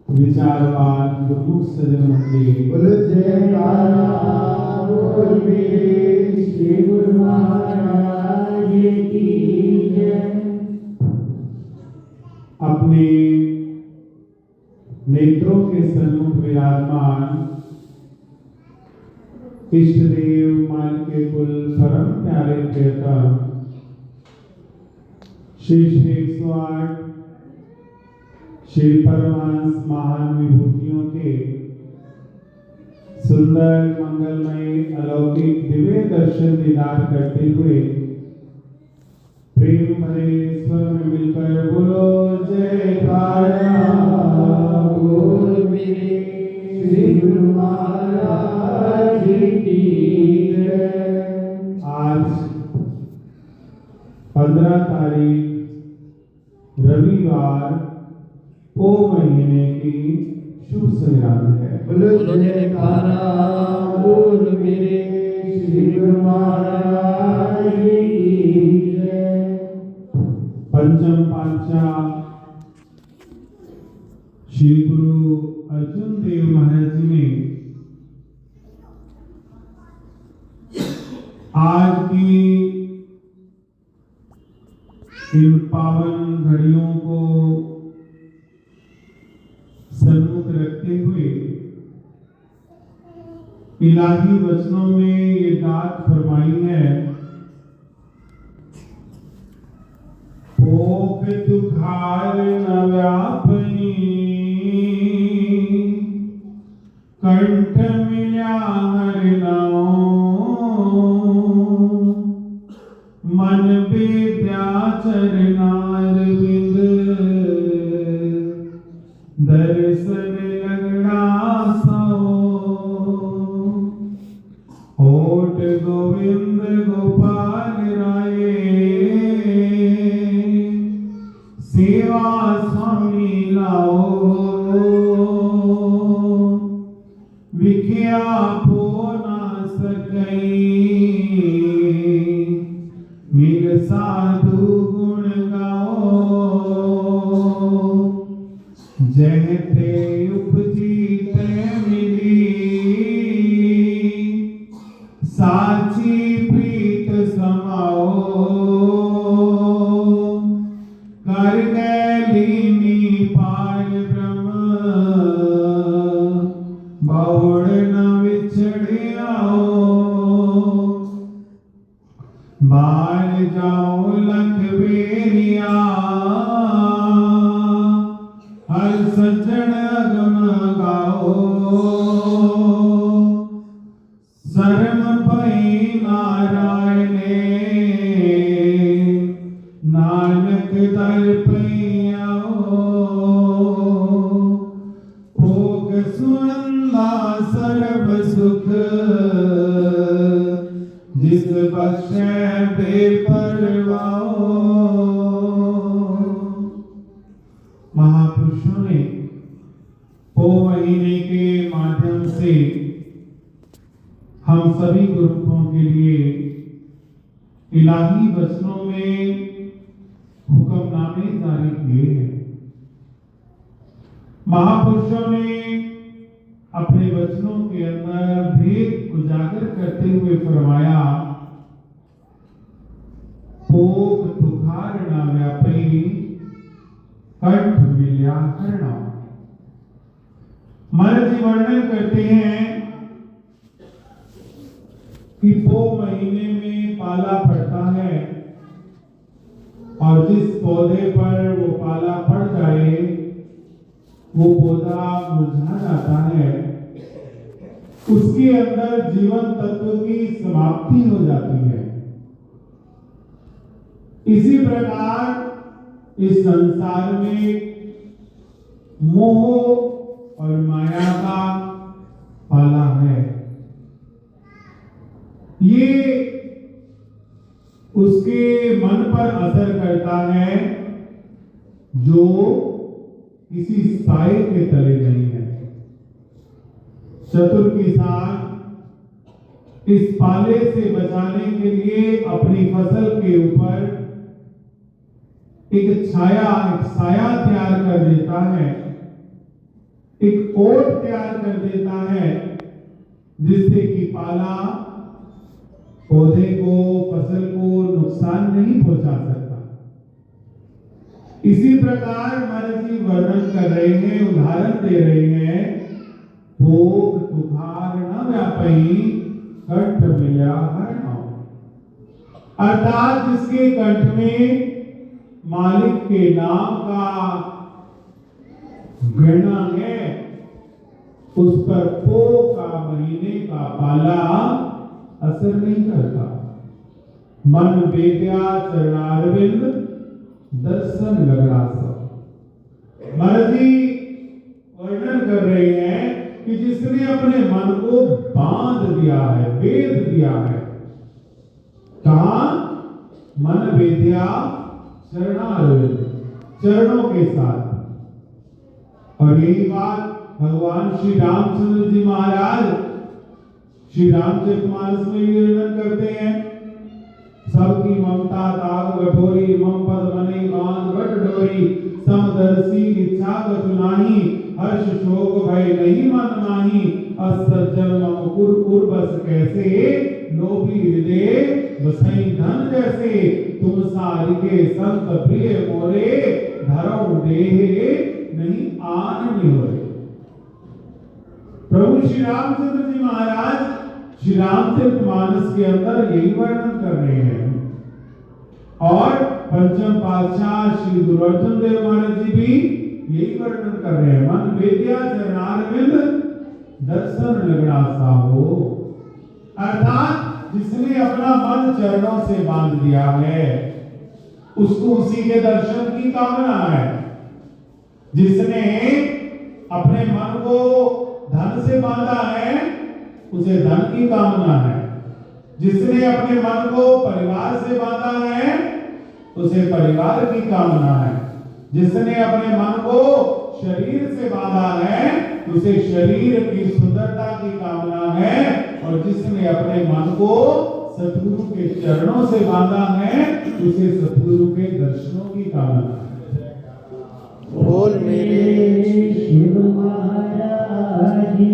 विचारवान गुरुमुख सजन मंडली बोल जयकारा बोल मेरे श्री गुरु महाराज की जय। अपने नेत्रों के सन्मुख विराजमान इष्ट देव मान के कुल परम प्यारे प्रियतम श्री 108 श्री परमांश महान विभूतियों के सुंदर मंगलमय अलौकिक दिव्य दर्शन दीदार करते हुए प्रेम भरे स्वर में मिलकर बोलो जयकारा बोल मेरे श्री गुरु महाराज की जय। आज 15 तारीख रविवार पो महीने की शुभ संक्रांति है। बोलो जयकारा बोल मेरे श्री गुरु महाराज की जय। पंचम पातशाह श्री गुरु अर्जुन देव महाराज जी ने आज की इन पावन घड़ियों को सन्मुख रखते हुए इलाही वचनों में ये बात फरमाई है, भोग दुखार न व्यापनी कंठ मिल्या हर नाम मन विद्या चरणारविंद दर्शन लगड़ा सो होठ गोविंद गोपाल राय सेवा स्वामी लाओ विख्या हो ना सकई मेरे साधु गुण गाओ जहते उपजी ते मिली साची प्रीत समाओ कर गैलीनी पार ब्रह्म बहुड़ न विछड़ आओ बाहर जाओ लख बेरिया हर सज्जन गम गाओ शर्म भई नारायणे नानक दर पई आओ भोग सुनंदा सर्व सुख जिस बख्शे बेपरवाओ। महापुरुषों ने पो महीने के माध्यम से हम सभी गुरुओं के लिए इलाही वचनों में हुक्मनामे जारी किए हैं। महापुरुषों ने अपने वचनों के अंदर भेद उजागर करते हुए फरमाया, भोग दुखार न व्यापी कंठ मिल्या हर नाम। महाराज जी वर्णन करते हैं कि पो महीने में पाला पड़ता है और जिस पौधे पर वो पाला पड़ जाए वो पौधा मुरझा जाता है, उसके अंदर जीवन तत्व की समाप्ति हो जाती है। इसी प्रकार इस संसार में मोह और माया का पाला है। ये उसके मन पर असर करता है जो किसी साए के तले नहीं है। चतुर किसान इस पाले से बचाने के लिए अपनी फसल के ऊपर एक छाया, एक साया तैयार कर देता है एक ओट तैयार कर देता है, जिससे कि पाला पौधे को, फसल को नुकसान नहीं पहुंचा सकता। इसी प्रकार महाराज जी वर्णन कर रहे हैं, उदाहरण दे रहे हैं, भोग तुखार न व्यापी कंठ मिला हर नाम। अर्थात जिसके कंठ में मालिक के नाम का गणना है, उस पर पो का महीने का पाला असर नहीं करता। मन वेद्या चरणारविंद दर्शन लगड़ा सब। महाराज जी वर्णन कर रहे हैं कि जिसने अपने मन को बांध दिया है, वेद दिया है, कहा मन वेद्या चरणारविंद, चरणों के साथ। और यही बात भगवान श्री रामचंद्र जी महाराज श्री रामचरितमानस में भी वर्णन करते हैं। सबकी ममता ताग गठोरी, मम पद मने बांध गठ डोरी, समदर्शी इच्छा कछु नाही, हर्ष शोक भय नहीं मन माही, असज्जन मम कुर बस कैसे, लोभी हृदय बसई धन जैसे, तुम सारिके संत प्रिय मोरे, धरऊ देह नहीं आन निहोरे। प्रभु श्री रामचंद्र जी महाराज श्री रामचरितमानस के अंदर यही वर्णन कर रहे हैं। और पंचम पातशाह श्री गुरु अर्जुन देव महाराज जी भी यही वर्णन कर रहे हैं। मन वेद्या चरणारविंद दर्शन लगड़ा साहो। अर्थात जिसने अपना मन चरणों से बांध दिया है, उसको उसी के दर्शन की कामना है। जिसने अपने मन को धन से बांधा है, उसे धन की कामना है। जिसने अपने मन को परिवार से बांधा है, उसे परिवार की कामना है। जिसने अपने मन को शरीर से बांधा है, उसे शरीर की सुंदरता की कामना है। और जिसने अपने मन को सतगुरु के चरणों से बांधा है, उसे सतगुरु के दर्शनों की कामना है। बोल मेरे शिव महाराज की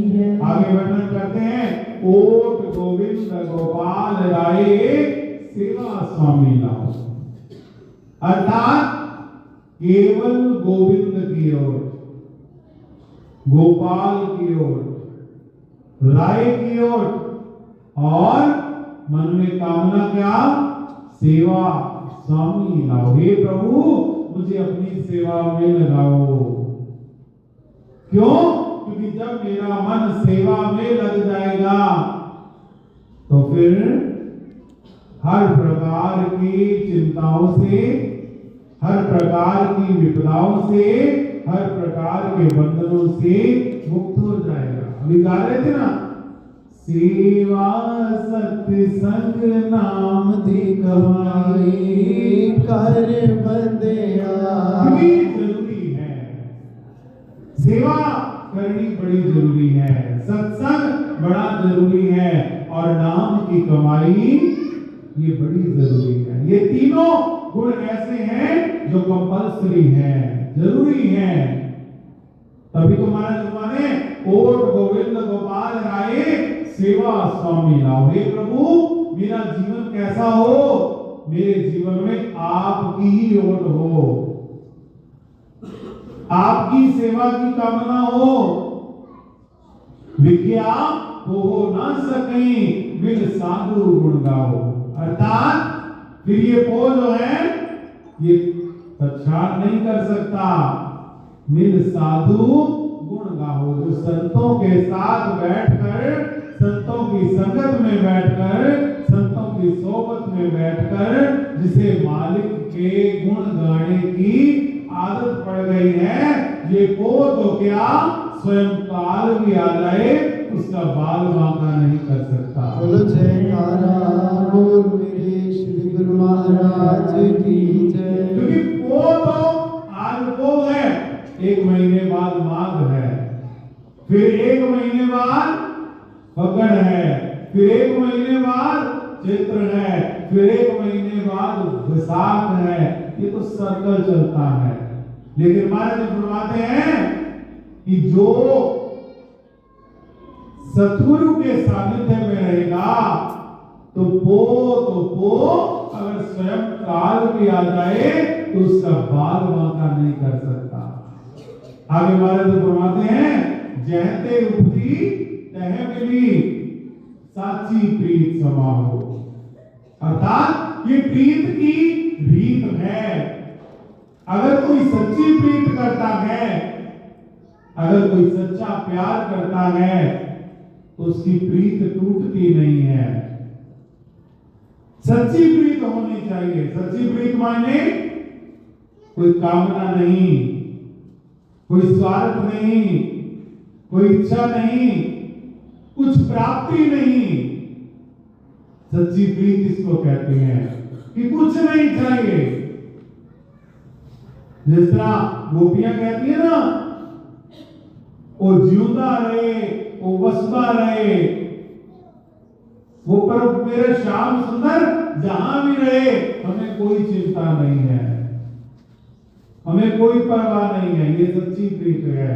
जय। आगे वर्णन करते हैं, ओट गोविंद गोपाल राय सेवा स्वामी नाम। अर्थात केवल गोविंद की ओर, गोपाल की ओर, राय की ओर, और मन में कामना क्या, सेवा स्वामी लाओ। हे प्रभु मुझे अपनी सेवा में लगाओ। क्यों? क्योंकि जब मेरा मन सेवा में लग जाएगा तो फिर हर प्रकार की चिंताओं से, हर प्रकार की विपदाओं से, हर प्रकार के बंधनों से मुक्त हो जाएगा। अभी गा रहे थे ना, सेवा सत्य संग नाम दी कमाई, कर बंदिया। जरूरी है, सेवा करनी बड़ी जरूरी है, सत्संग बड़ा जरूरी है, और नाम की कमाई ये बड़ी जरूरी है। ये तीनों गुण ऐसे हैं जो कंपल्सरी हैं, जरूरी हैं। तभी तो महाराज माने ओट गोविंद गोपाल राय सेवा स्वामी लाओ। हे प्रभु मेरा जीवन कैसा हो, मेरे जीवन में आपकी ही ओट हो, आपकी सेवा की कामना हो। विज्ञा हो ना सके बिन साधु गुण गाओ। अर्थात फिर ये पो जो है ये तत्क्षण नहीं कर सकता। मिल साधु गुण गाओ, जो संतों के साथ बैठकर, संतों की संगत में बैठकर, संतों की सोबत में बैठकर जिसे मालिक के गुण गाने की आदत पड़ गई है, ये को तो क्या स्वयं काल भी आ जाए उसका बाल बांका नहीं कर सकता। बोलो जयकारा बोल मेरे श्री गुरु महाराज की जय। क्योंकि वो तो आज वो है, एक महीने बाद माघ है, फिर एक महीने बाद फगड़ है, फिर एक महीने बाद चैत्र है, फिर एक महीने बाद वैसाख है। ये तो सर्कल चलता है। लेकिन महाराज फरमाते हैं कि जो सतगुरु के सानिध्य में रहेगा तो पो अगर स्वयं काल भी आ जाए तो उसका बाल वांका नहीं कर सकता। आगे महाराज फरमाते हैं, जहते उपजी तह मिली साची प्रीत समाहो। अर्थात ये प्रीत की रीत है। अगर कोई सच्ची प्रीत करता है, अगर कोई सच्चा प्यार करता है तो उसकी प्रीत टूटती नहीं है। सच्ची प्रीत होनी चाहिए। सच्ची प्रीत माने कोई कामना नहीं, कोई स्वार्थ नहीं, कोई इच्छा नहीं, कुछ प्राप्ति नहीं। सच्ची प्रीत इसको कहते हैं कि कुछ नहीं चाहिए। जिस तरह गोपियां कहती है ना, वो जीवता रहे, वो वसदा रहे, वो पर मेरे श्याम सुंदर जहां भी रहे, हमें कोई चिंता नहीं है, हमें कोई परवाह नहीं है। ये सच्ची प्रीत है।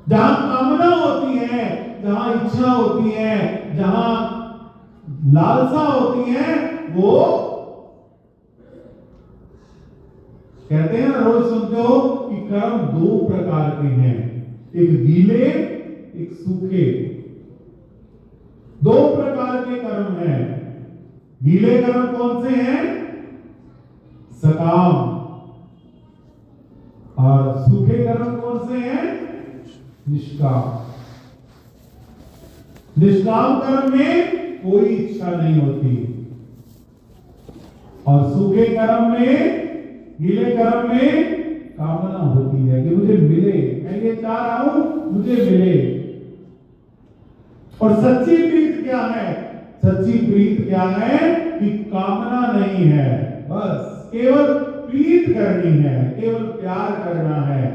जहां कामना होती है, जहां इच्छा होती है, जहां लालसा होती है, वो कहते हैं, रोज सुनते हो कि कर्म दो प्रकार के हैं, एक गीले एक सूखे। दो प्रकार के कर्म हैं। गीले कर्म कौन से हैं? सकाम। और सूखे कर्म कौन से हैं? निष्काम। निष्काम कर्म में कोई इच्छा नहीं होती, और सूखे कर्म में, गीले कर्म में कामना होती है कि मुझे मिले, मैं ये चाह रहा हूं मुझे मिले। और सच्ची प्रीत क्या है? सच्ची प्रीत क्या है कि कामना नहीं है, बस केवल प्रीत करनी है, केवल प्यार करना है।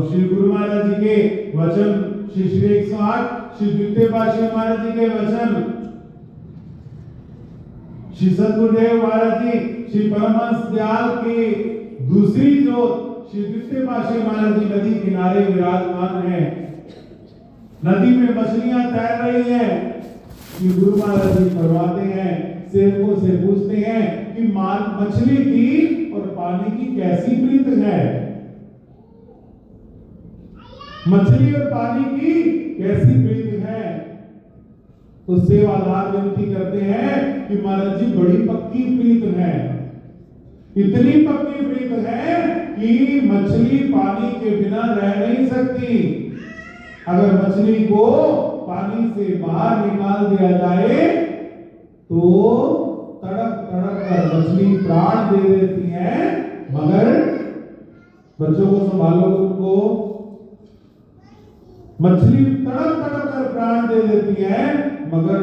श्री गुरु महाराज जी के वचन, श्री 108, श्री द्वितीय पातशाही महाराज जी के वचन, श्री सद्गुरुदेव महाराज जी, श्री परमहंस दयाल की दूसरी जोत, श्री द्वितीय पातशाही महाराज जी नदी किनारे विराजमान है। नदी में मछलियां तैर रही हैं। श्री गुरु महाराज जी फरमाते हैं, सेवकों से पूछते हैं कि मछली की और पानी की कैसी प्रीत है? मछली और पानी की कैसी प्रीत है? तो सेवादार विनती करते हैं कि महाराज जी बड़ी पक्की प्रीत है। इतनी पक्की प्रीत है कि मछली पानी के बिना रह नहीं सकती। अगर मछली को पानी से बाहर निकाल दिया जाए तो तड़प तड़प कर मछली प्राण दे देती है, मगर बच्चों को संभालो, उनको मछली तड़प तड़प कर प्राण दे देती है, मगर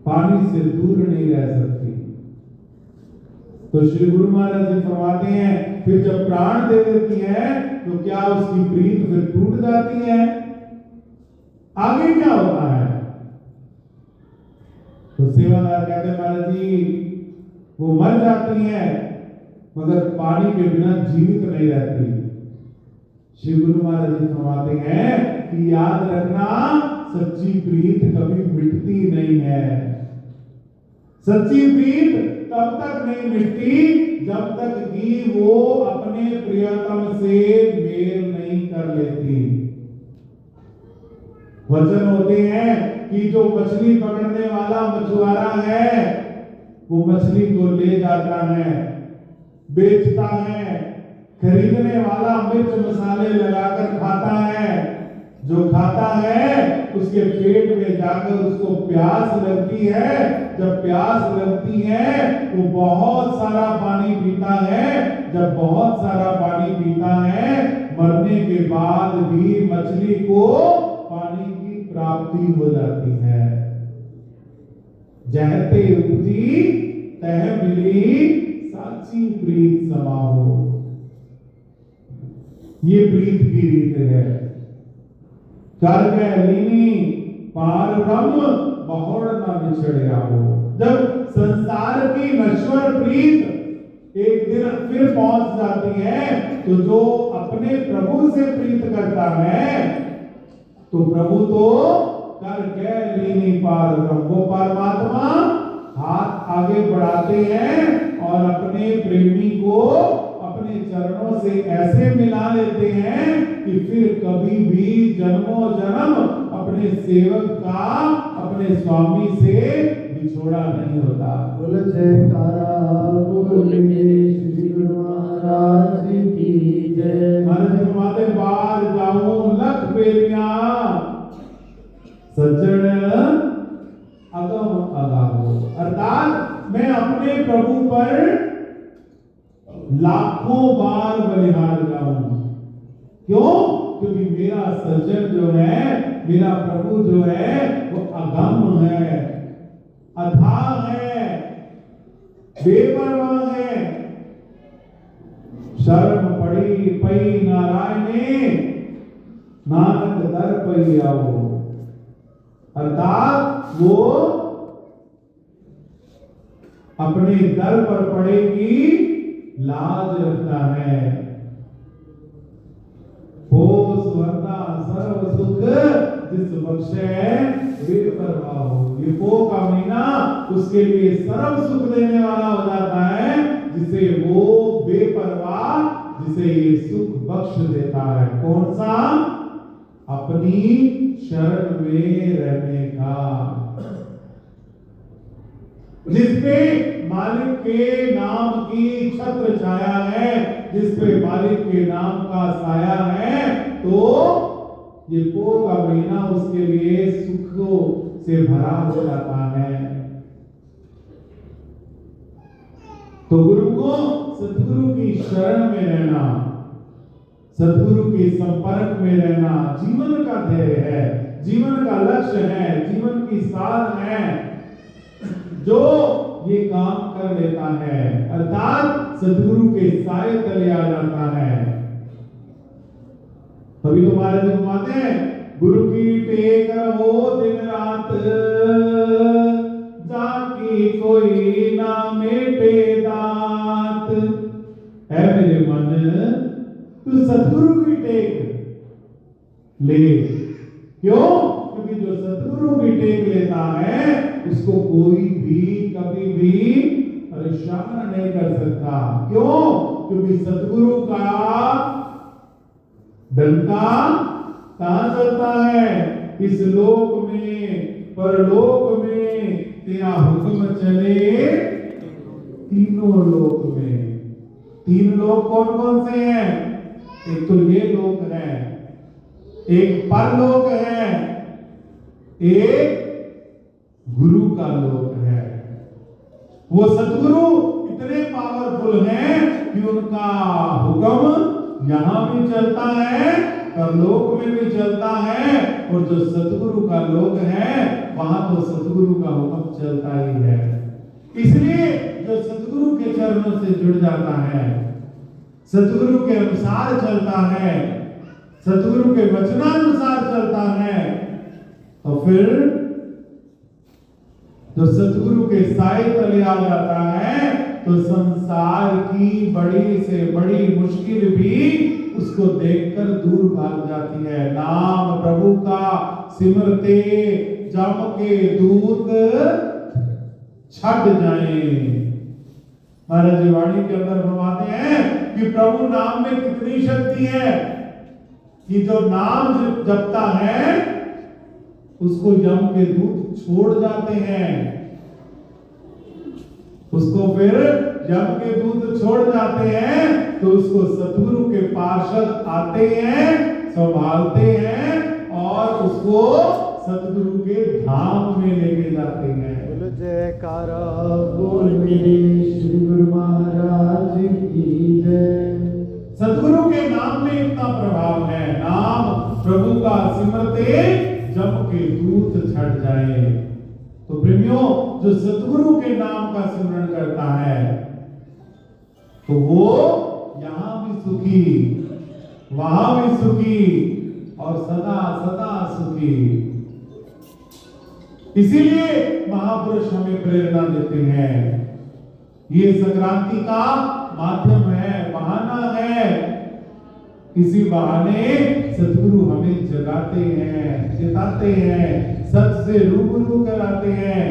पानी से दूर नहीं रह सकती। तो श्री गुरु महाराज जी फरमाते हैं, फिर जब प्राण दे देती है तो क्या उसकी प्रीत फिर टूट जाती है? आगे क्या होता है? तो सेवादार कहते हैं, महाराज जी वो मर जाती है, मगर पानी के बिना जीवित नहीं रहती। श्री गुरु महाराज जी फरमाते हैं कि याद रखना, सच्ची प्रीत कभी मिटती नहीं है। सच्ची प्रीत तब तक नहीं मिटती जब तक कि वो अपने प्रियतम से मेल नहीं कर लेती। वचन होते हैं कि जो मछली पकड़ने वाला मछुआरा है, वो मछली को ले जाता है, बेचता है। खरीदने वाला मिर्च मसाले लगाकर खाता है। जो खाता है उसके पेट में जाकर उसको प्यास लगती है। जब प्यास लगती है वो बहुत सारा पानी पीता है। जब बहुत सारा पानी पीता है, मरने के बाद भी मछली को पानी की प्राप्ति हो जाती है। जहते उपजी तह मिली साची प्रीत समाहो। ये प्रीत की रीत है। कर लीनी पार ब्रह्म बहुड़ न बिछड़िया हो। जब संसार की नश्वर प्रीत एक दिन फिर पहुंच जाती है। तो जो अपने प्रभु से प्रीत करता है तो प्रभु तो कर के लीनी पार, वो परमात्मा हाथ आगे बढ़ाते हैं और अपने प्रेमी को अपने चरणों से ऐसे मिला लेते हैं कि फिर कभी भी जन्मों जन्म अपने सेवक का अपने स्वामी से बिछोड़ा नहीं होता। बोल जयकारा बोल मेरे श्री गुरु महाराज की जय। महाराज फरमाते बाहर जाऊं लख बेरिया सज्जन अगम अगाहो, अर्थात मैं अपने प्रभु पर लाखों बार बलिहार जाऊं। क्यों? क्योंकि मेरा सज्जन जो है, मेरा प्रभु जो है वो अगम है, अथाह है, बेपरवाह है। शर्म पड़ी पई नारायणे नानक दर पई आओ, अर्थात वो अपने दर पर पड़ेगी लाज रखता है। हो सुहरता सर्व सुख जिस बख्शे बेपरवाह हो, ये पो का महीना उसके लिए सर्व सुख देने वाला हो जाता है, जिसे वो बेपरवाह, जिसे ये सुख बख्श देता है। कौन सा? अपनी शरण में रहने का, जिसपे मालिक के नाम की छत्र छाया है, जिसपे मालिक के नाम का साया है, तो ये पो का महीना उसके लिए सुखों से भरा हो जाता है। तो गुरु को सतगुरु की शरण में रहना, सतगुरु के संपर्क में रहना जीवन का ध्येय है, जीवन का लक्ष्य है, जीवन की साध है। जो ये काम कर लेता है अर्थात सतगुरु के साए तले आ जाता है। तभी तो महाराज जी फरमाते हैं गुरु की टेक रहो दिन रात, जाकी कोई ना मेटे दात। है मेरे मन तू सतगुरु की टेक ले। क्यों? क्योंकि जो सतगुरु की टेक लेता है उसको कोई भी कभी भी परेशान नहीं कर सकता। क्यों? क्योंकि सतगुरु का डंका कहां चलता है? इस लोक में परलोक में तेरा हुक्म चले तीनों लोक में। तीन लोक कौन कौन से हैं? एक तो ये लोक है, एक परलोक है, एक गुरु का लोक है। वो सतगुरु इतने पावरफुल हैं कि उनका हुक्म यहां भी चलता है, परलोक में भी चलता है, और जो सतगुरु का लोक है वहां तो सतगुरु का हुक्म चलता ही है। इसलिए जो सतगुरु के चरणों से जुड़ जाता है, सतगुरु के अनुसार चलता है, सतगुरु के वचनानुसार चलता है, तो फिर जो सतगुरु के साए तले आ जाता है तो संसार की बड़ी से बड़ी मुश्किल भी उसको देखकर दूर भाग जाती है। नाम प्रभु का सिमरते जम के दूत छट जाए। महाराज जी वाणी के अंदर फरमाते हैं कि प्रभु नाम में कितनी शक्ति है कि जो नाम जपता है उसको यम के दूत छोड़ जाते हैं, उसको फिर यम के दूत छोड़ जाते हैं तो उसको सतगुरु के पार्षद आते हैं, संभालते हैं और उसको सतगुरु के धाम में लेके जाते हैं। बोल जयकारा बोल मेरे श्री गुरु महाराज की जय। सतगुरु के नाम में इतना प्रभाव है, नाम प्रभु का सिमरते जम के दूत छट जाए। तो प्रेमियों, जो सतगुरु के नाम का सिमरन करता है तो वो यहां भी सुखी, वहां भी सुखी और सदा सदा सुखी। इसीलिए महापुरुष हमें प्रेरणा देते हैं। ये संक्रांति का माध्यम है इसी बहाने सतगुरु हमें जगाते हैं, चेताते हैं, सच से रूबरू कराते हैं,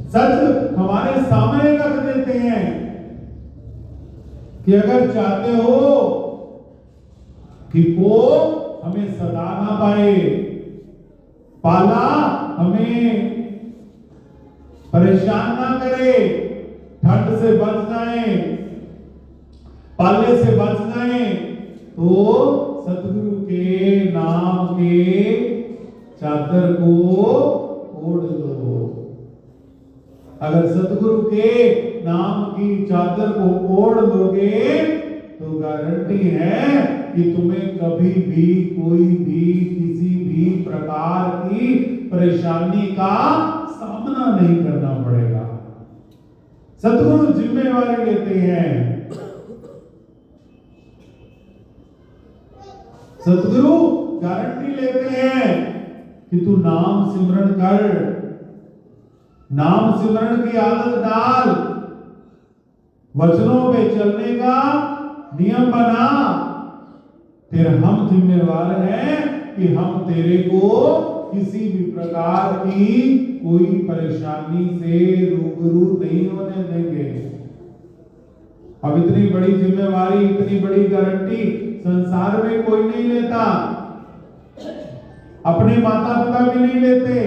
सच हमारे सामने रख देते हैं कि अगर चाहते हो कि वो हमें सदा ना पाए, पाला हमें परेशान ना करे, ठंड से बच जाए, पाले से बच जाए, तो सतगुरु के नाम के चादर को ओढ़ लो। अगर सतगुरु के नाम की चादर को ओढ़ लोगे तो गारंटी है कि तुम्हें कभी भी कोई भी किसी भी प्रकार की परेशानी का सामना नहीं करना पड़ेगा। सतगुरु जिम्मेवारी लेते हैं। सतगुरु गारंटी लेते हैं कि तू नाम सिमरन कर, नाम सिमरन की आदत डाल, वचनों पे चलने का नियम बना, फिर हम जिम्मेवार हैं कि हम तेरे को किसी भी प्रकार की कोई परेशानी से रूबरू नहीं होने देंगे। अब इतनी बड़ी जिम्मेवारी, इतनी बड़ी गारंटी संसार में कोई नहीं लेता, अपने माता पिता भी नहीं लेते,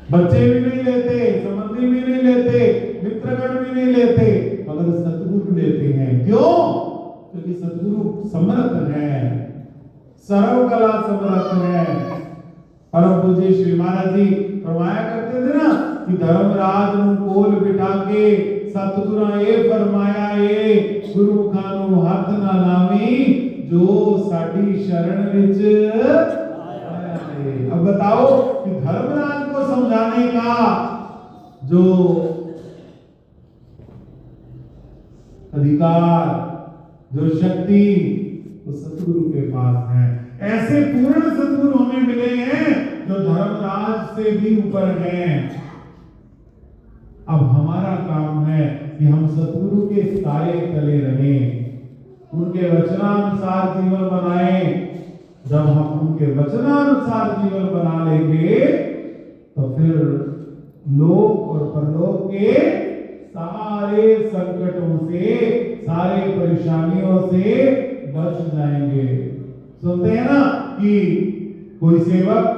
बच्चे भी नहीं लेते, संबंधी भी नहीं लेते, मित्रगण भी नहीं लेते, मगर सतगुरु लेते हैं। क्यों? क्योंकि सतगुरु समर्थ है, सर्वकला समर्थ है। परम पूज्य श्री महाराज जी फरमाया करते थे ना कि धर्मराज नु कोल बिठा के सतगुरा ये फरमाया ये गुरु मुखानु हथ ना लावी जो साडी शरण विच आया है। अब बताओ कि धर्मराज को समझाने का जो अधिकार, जो शक्ति वो सतगुरु के पास है। ऐसे पूर्ण सतगुरु हमें मिले हैं जो धर्मराज से भी ऊपर हैं। अब हमारा काम है कि हम सतगुरु के साए तले रहें, उनके वचनानुसार जीवन बनाएं। जब हम उनके वचनानुसार जीवन बना लेंगे तो फिर लोक और परलोक के सारे संकटों से, सारे परेशानियों से बच जाएंगे। सुनते हैं ना कि कोई सेवक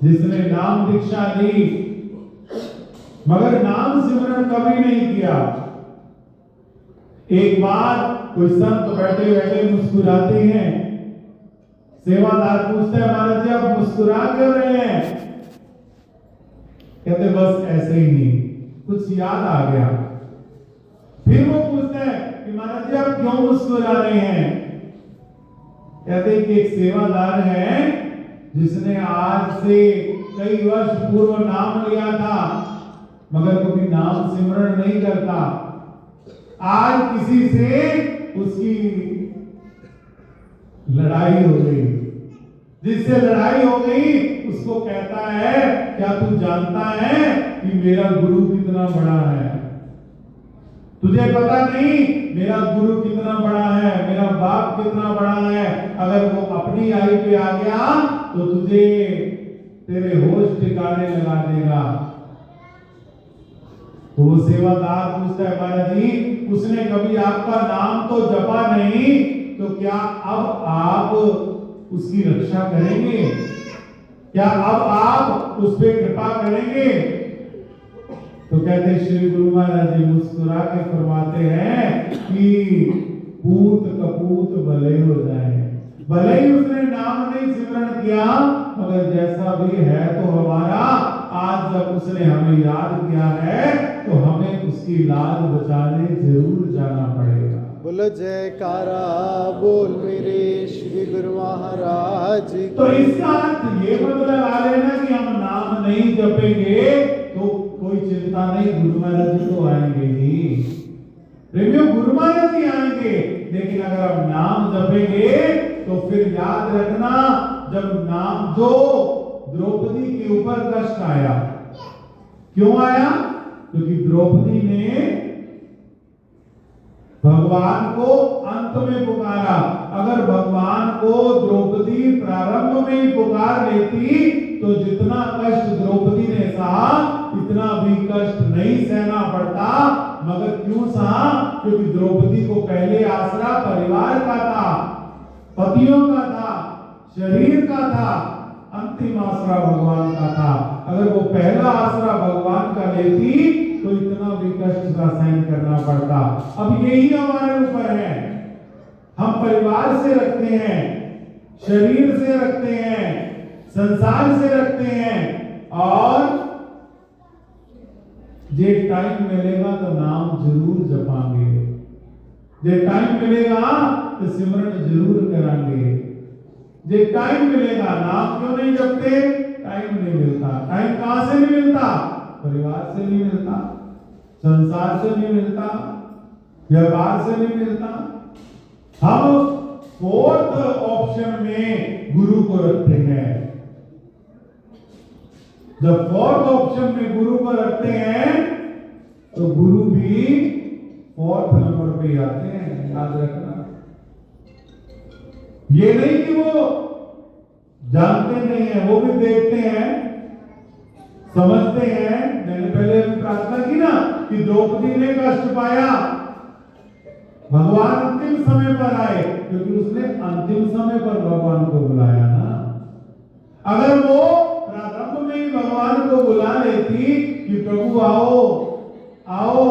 जिसने नाम दीक्षा ली मगर नाम सिमरन कभी नहीं किया, एक बार कोई संत बैठे बैठे मुस्कुराते हैं, सेवादार पूछते हैं महाराज जी आप मुस्कुरा क्यों रहे हैं? कहते बस ऐसे ही कुछ याद आ गया। फिर वो पूछते हैं कि महाराज जी आप क्यों मुस्कुरा रहे हैं? कहते कि एक सेवादार है जिसने आज से कई वर्ष पूर्व नाम लिया था मगर कभी नाम सिमरन नहीं करता। आज किसी से उसकी लड़ाई हो गई, जिससे लड़ाई हो गई उसको कहता है क्या तू जानता है कि मेरा गुरु कितना बड़ा है? तुझे पता नहीं मेरा गुरु कितना बड़ा है, मेरा बाप कितना बड़ा है? अगर वो अपनी आई पे आ गया तो तुझे तेरे होश ठिकाने लगा देगा। तो वो सेवादार पूछता है महाराज जी उसने कभी आपका नाम तो जपा नहीं, तो क्या अब आप उसकी रक्षा करेंगे? क्या अब आप उस पर कृपा करेंगे? तो कहते श्री गुरु महाराज जी मुस्कुरा के फरमाते हैं कि पूत कपूत भले हो जाए, भले ही उसने नाम नहीं सिमरण किया मगर जैसा भी है तो हमारा, आज जब उसने हमें याद किया है तो हमें उसकी लाज बचाने जरूर जाना पड़ेगा। बोलो जयकारा बोल मेरे श्री गुरु महाराज की। तो इसका अर्थ ये मत लगा लेना कि हम नाम नहीं जपेंगे तो कोई चिंता नहीं, गुरु महाराज जी तो आएंगे ही। प्रेमियों गुरु महाराज जी आएंगे, लेकिन अगर हम नाम जपेंगे तो फिर याद रखना जब नाम, जो द्रौपदी के ऊपर कष्ट आया, क्यों आया? क्योंकि द्रौपदी ने भगवान भगवान को अंत में पुकारा। अगर भगवान को द्रौपदी प्रारंभ में ही पुकार लेती तो जितना कष्ट द्रौपदी ने सहा इतना भी कष्ट नहीं सहना पड़ता। मगर क्यों सहा? क्योंकि द्रौपदी को पहले आसरा परिवार का था, पतियों का था, शरीर का था, अंतिम आसरा भगवान का था। अगर वो पहला आसरा भगवान का लेती तो इतना भी कष्ट का सहन करना पड़ता। अब यही हमारे ऊपर है। हम परिवार से रखते हैं, शरीर से रखते हैं, संसार से रखते हैं, और जे टाइम मिलेगा तो नाम जरूर जपाएंगे, जे टाइम मिलेगा तो सिमरन जरूर कराएंगे। जे टाइम मिलेगा, नाम क्यों नहीं जपते? टाइम नहीं मिलता। टाइम कहां से नहीं मिलता? परिवार से नहीं मिलता, संसार से नहीं मिलता, व्यापार से नहीं मिलता। हम फोर्थ ऑप्शन में गुरु को रखते हैं। जब फोर्थ ऑप्शन में गुरु को रखते हैं तो गुरु भी फोर्थ नंबर पे आते हैं, याद रखना। ये नहीं कि वो जानते नहीं है, वो भी देखते हैं, समझते हैं। मैंने पहले प्रार्थना की ना कि द्रौपदी ने कष्ट पाया, भगवान अंतिम समय पर आए, क्योंकि उसने अंतिम समय पर भगवान को बुलाया ना। अगर वो प्रारंभ में ही भगवान को बुला लेती कि प्रभु आओ आओ,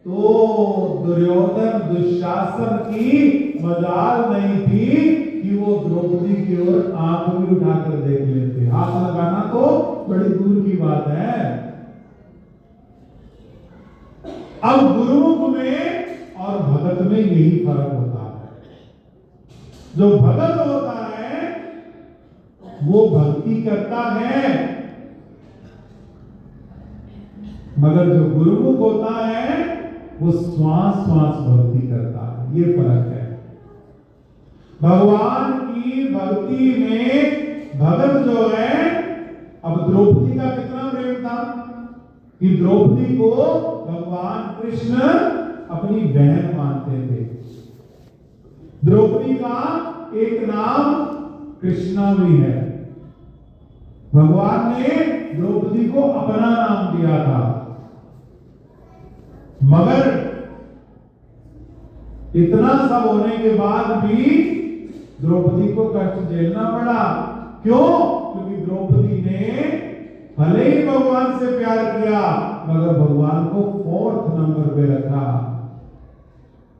तो दुर्योधन दुशासन की मजाल नहीं थी कि वो द्रौपदी की ओर आंख भी उठाकर देख लेते। हाथ लगाना तो बड़ी दूर की बात है। अब गुरुमुख में और भगत में यही फर्क होता है। जो भगत होता है वो भक्ति करता है, मगर जो गुरुमुख होता है वो श्वास श्वास भक्ति करता है। ये फर्क है। भगवान की भक्ति में भगत जो है, अब द्रौपदी का कितना प्रेम था कि द्रौपदी को भगवान कृष्ण अपनी बहन मानते थे। द्रौपदी का एक नाम कृष्णा भी है। भगवान ने द्रौपदी को अपना नाम दिया था, मगर इतना सब होने के बाद भी द्रौपदी को कष्ट झेलना पड़ा। क्यों? क्योंकि द्रौपदी ने भले ही भगवान से प्यार किया, मगर भगवान को फोर्थ नंबर पे रखा।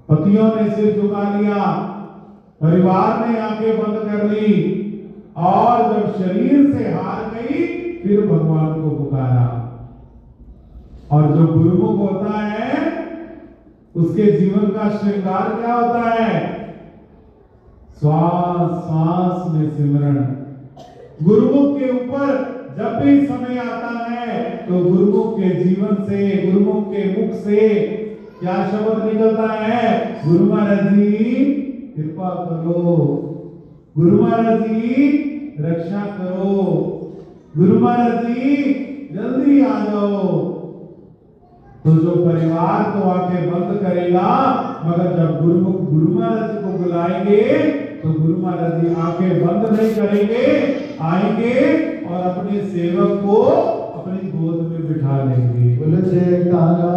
पतियों ने सिर झुका लिया, परिवार ने आंखें बंद कर ली, और जब शरीर से हार गई फिर भगवान को पुकारा। और जो गुरुमुख होता है उसके जीवन का श्रृंगार क्या होता है? श्वास श्वास में सिमरन। गुरुमुख के ऊपर जब भी समय आता है तो गुरुमुख के जीवन से, गुरुमुख के मुख से क्या शब्द निकलता है? गुरु महाराज जी कृपा करो, गुरु महाराज जी रक्षा करो, गुरु महाराज जी जल्दी आ जाओ। तो जो परिवार तो आके बंद करेगा, मगर जब गुरुमुख गुरु महाराज जी को बुलाएंगे तो गुरु महाराज जी आंखें बंद नहीं करेंगे, आएंगे और अपने सेवक को अपनी गोद में बिठा लेंगे। बोलो जयकारा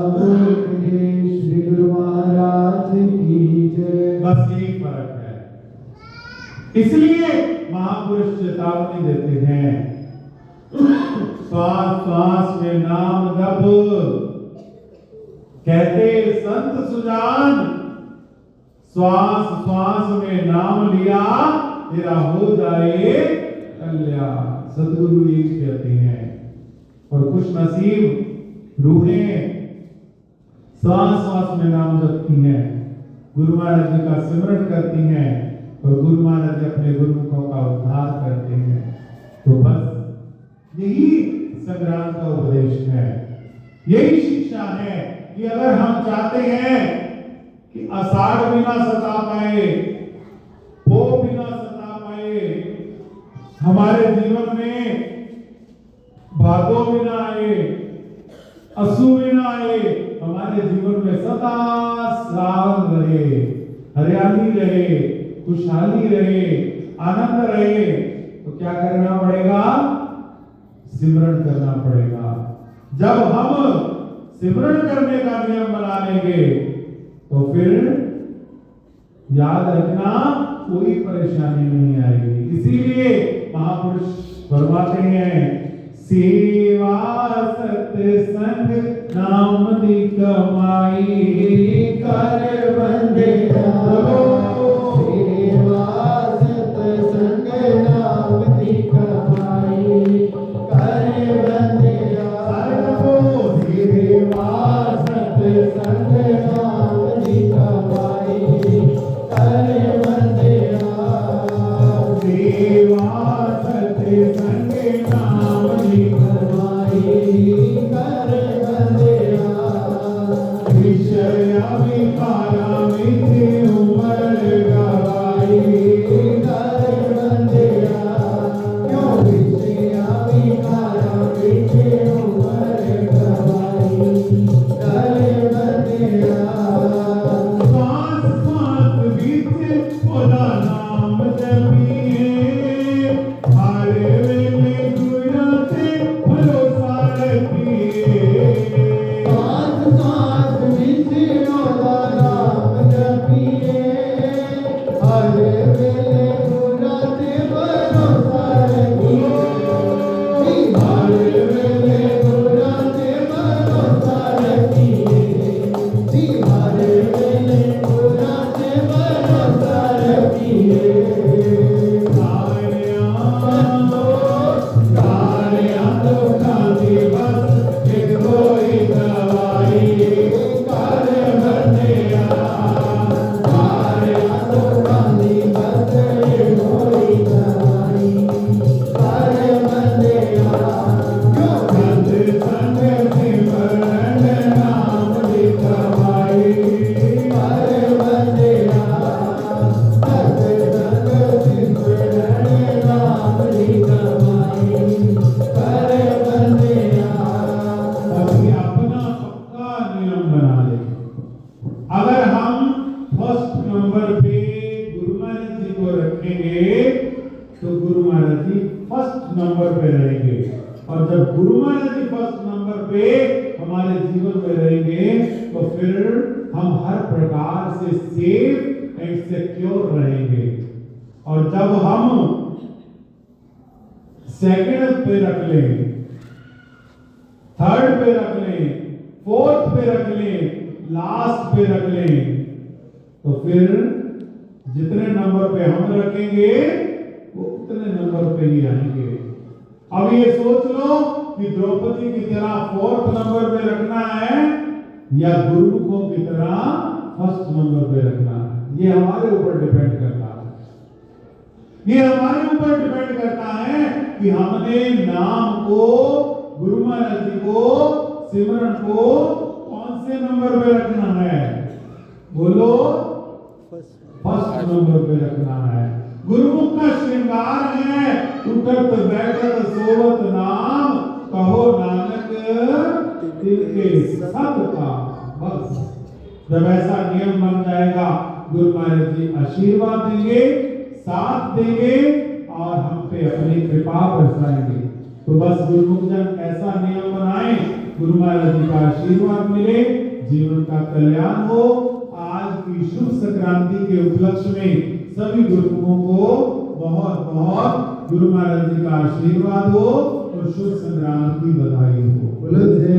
बोल श्री गुरु महाराज की जय। बस यही फर्क है। इसलिए महापुरुष चेतावनी देते हैं, श्वास श्वास में नाम जप। कहते संत सुजान, श्वास श्वास में नाम लिया तेरा हो जाए कल्याण। सदगुरु ये कहते हैं। और कुछ नसीब रूहें श्वास श्वास में नाम जपती हैं, गुरु महाराज जी का सिमरन करती हैं, और गुरु महाराज जी अपने गुरुमुखों का उद्धार करते हैं। तो बस यही संग्राम का उपदेश है, यही शिक्षा है कि अगर हम चाहते हैं कि आषाढ़ भी ना सता पाए, वो भी ना सता पाए, हमारे जीवन में भादों भी ना आए, असूबे ना आए, हमारे जीवन में सदा श्रावण रहे, हरियाली रहे, खुशहाली रहे, आनंद रहे, तो क्या करना पड़ेगा? सिमरन करना पड़ेगा। जब हम सिमरन करने का नियम बना लेंगे तो फिर याद रखना कोई परेशानी नहीं आएगी। इसीलिए महापुरुष फरमाते हैं, सेवा सत्संग नाम दी कमाई, कर बंदे सेवा सत्संग नाम दी कमाई, कर बंदिया सेवा सत्संग नाम दी कमाई, कर बंदिया सेवा सत्संग नाम दी कमाई, कर बंदिया विषय विकारा में उमर गवाई, कर बंदिया क्यों विषया विकारा विचे उमर गवाई, कर बंदिया सांस सांस बीच खुदा नाम जपिए, हर वेले गुरा से भरोसा रखिए। सांस सांस विच ओदा नाम जपिए, हर वेले गुरा ते भरोसा रखिए, हर वेले गुरा ते भरोसा रखिए, हर वेले गुरा ते भरोसा रखिए। सारियां दुखां दी बस एक होई दवाई, कर बंदिया सारियां दुखां दी बस एक होई दवाई, कर बंदिया क्यों सत संग सिमरन नाम दी कमाई, कर बंदिया सत्संग सिमरन नाम दी कमाई, कर बंदिया अभी अपना पक्का नियम बना ले। अगर हम फर्स्ट नंबर पे गुरु महाराज जी को रखेंगे तो गुरु महाराज जी फर्स्ट नंबर पे रहेंगे, और जब गुरु महाराज जी फर्स्ट नंबर पे हमारे जीवन में रहेंगे तो फिर हम हर प्रकार से सेफ एंड सिक्योर रहेंगे। और जब हम सेकंड पे रख लें, थर्ड पे रख लें, फोर्थ पे रख लें, लास्ट पे रख लें, तो फिर जितने नंबर पे हम रखेंगे वो उतने नंबर पे ही आएंगे। अब ये सोच लो कि द्रौपदी की तरह फोर्थ नंबर पे रखना है या गुरुमुखों की तरह फर्स्ट नंबर पे रखना है, ये हमारे ऊपर डिपेंड करता है। ये हमारे ऊपर डिपेंड करता है कि हमने नाम को, गुरु महाराज जी को, सिमरन को कौन से नंबर पे रखना है। बोलो, फर्स्ट नंबर पे रखना है। गुरुमुख का श्रृंगार है उठत बैठत सोवत नाम, कहो नानक दिल के सब का। बस जब ऐसा नियम बन जाएगा, गुरु महाराज जी आशीर्वाद देंगे, साथ देंगे और हम पे अपनी कृपा बरसाएंगे। तो बस गुरुमुख जन ऐसा नियम बनाएं, गुरु महाराज जी का आशीर्वाद मिले, जीवन का कल्याण हो। आज की शुभ संक्रांति के उपलक्ष्य में सभी गुरुमुखों को बहुत बहुत गुरु महाराज जी का आशीर्वाद हो और शुभ संक्रांति बधाई हो। बोलो जय